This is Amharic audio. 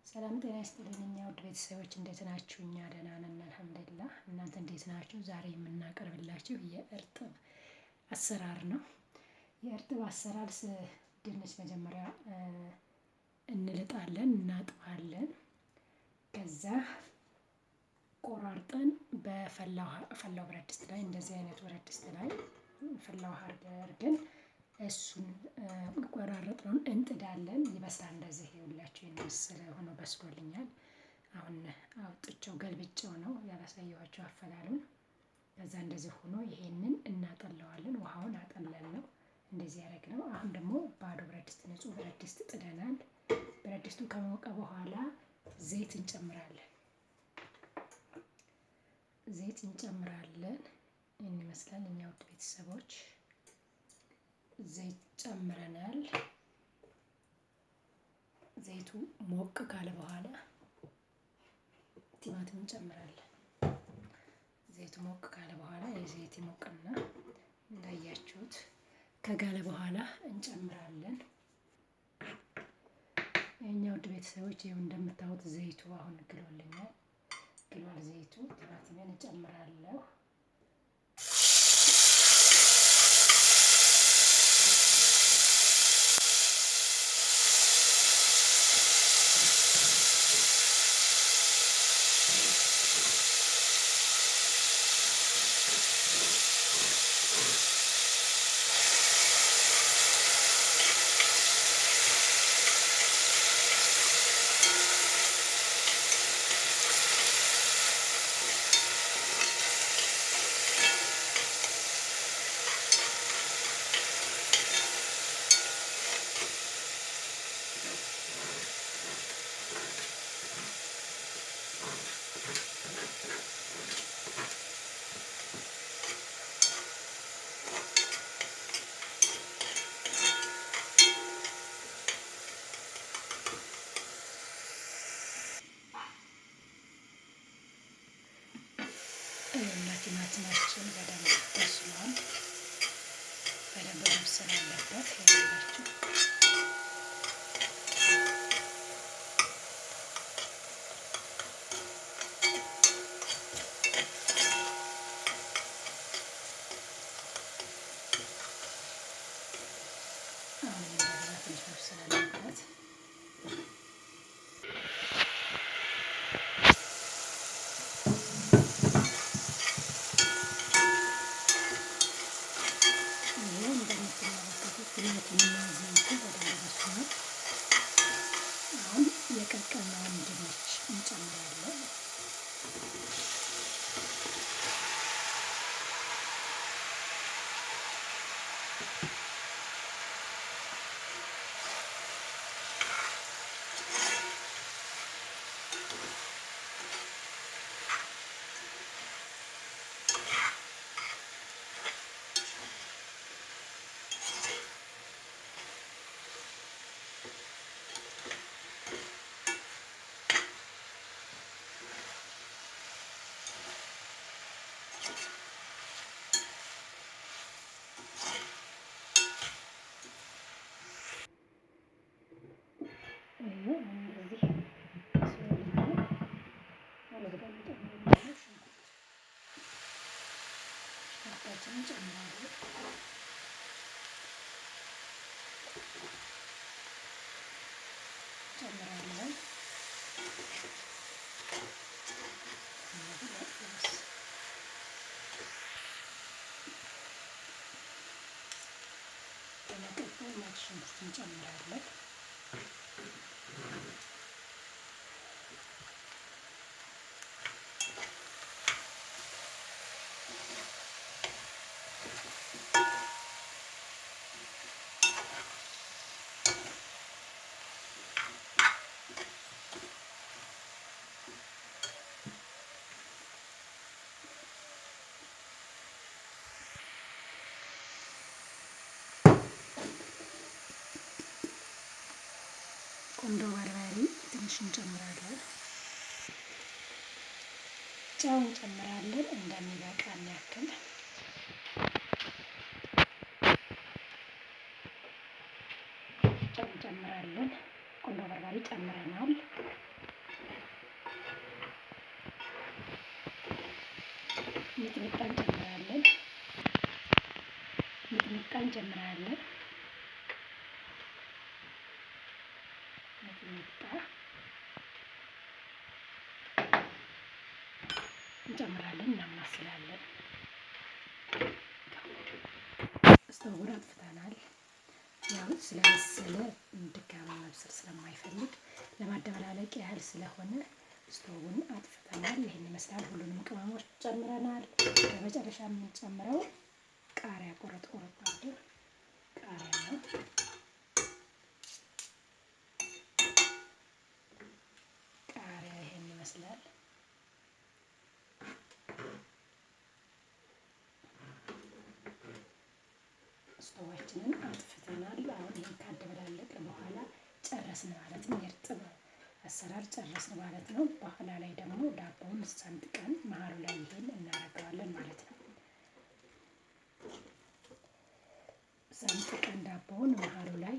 ሰላም ጤና ይስጥልኝ እኛ ውድ ቤተሰቦች እንዴት ናችሁ? እኛ ደህና ነን አልሐምዱሊላህ። እናንተ እንዴት ናችሁ? ዛሬ የምናቀርብላችሁ የእርጥብ አሰራር ነው። የእርጥብ አሰራር ድንች መጀመሪያ እንልጣለን፣ እናጥባለን። ከዛ ቆራርጠን በፈላው ብረት ድስት ላይ እንደዚህ አይነት ብረት ድስት ላይ ፈላ ውሃ አድርገን እሱን ቆራረጥነውን እንጥዳለን። ይበስላል። እንደዚህ ይኸውላችሁ የመሰለ ሆኖ በስሎልኛል። አሁን አውጥቼው ገልብጬው ነው ያላሳየኋችሁ አፈላሉን። ከዛ እንደዚህ ሆኖ ይሄንን እናጠለዋለን። ውሃውን አጠለል ነው እንደዚህ ያደረግነው። አሁን ደግሞ ባዶ ብረት ድስት ንጹህ ብረት ድስት ጥደናል። ብረት ድስቱ ከሞቀ በኋላ ዘይት እንጨምራለን። ዘይት እንጨምራለን። ይህን ይመስላል እኛ ውድ ቤተሰቦች። ዘይት ጨምረናል። ዘይቱ ሞቅ ካለ በኋላ ቲማቲም እንጨምራለን። ዘይቱ ሞቅ ካለ በኋላ የዘይት ሞቅና እንዳያችሁት ከጋለ በኋላ እንጨምራለን። የኛ ውድ ቤተሰቦች ይኸው እንደምታዩት ዘይቱ አሁን ግሎልኛል። ግሏል ዘይቱ። ቲማቲምን እጨምራለሁ። ቲማቲማችን በደንብ በስሏል። በደንብ መብሰል አለበት። ያላችሁ አሁን እንደገና ትንሽ መብሰል አለበት። አሁን የቀቀልነውን ድንች እንጨምራለን። ጨምራለን። በመቀጠል ነጭ ሽንኩርት እንጨምራለን። ቁንዶ በርበሬ ትንሽ እንጨምራለን። ጨው እንጨምራለን እንደሚበቃን ያክል። ጨው እንጨምራለን። ቁንዶ በርበሬ ጨምረናል። ሚጥሚጣ እንጨምራለን። ሚጥሚጣ እንጨምራለን። ሚጥሚጣ እንጨምራለን፣ እናማስላለን። ስቶቡን አጥፍተናል። ያው ስለበሰለ ድጋሚ መብሰል ስለማይፈልግ ለማደበላለቅ ያህል ስለሆነ ስቶቡን አጥፍተናል። ይሄን ይመስላል። ሁሉንም ቅመሞች ጨምረናል። በመጨረሻ የምንጨምረው ቃሪያ ቆረጥ አድርገን ቃሪያ ነው። ቃሪያ ይሄን ይመስላል። ስቶባችንን አጥፍተናል። አሁን ይሄን ካደበላለቀ በኋላ ጨረስን ማለት ነው። የእርጥብ አሰራር ጨረስን ማለት ነው። በኋላ ላይ ደግሞ ዳቦውን ሰንጥቀን መሀሉ ላይ ይሄን እናደርገዋለን ማለት ነው። ሰንጥቀን ዳቦውን መሀሉ ላይ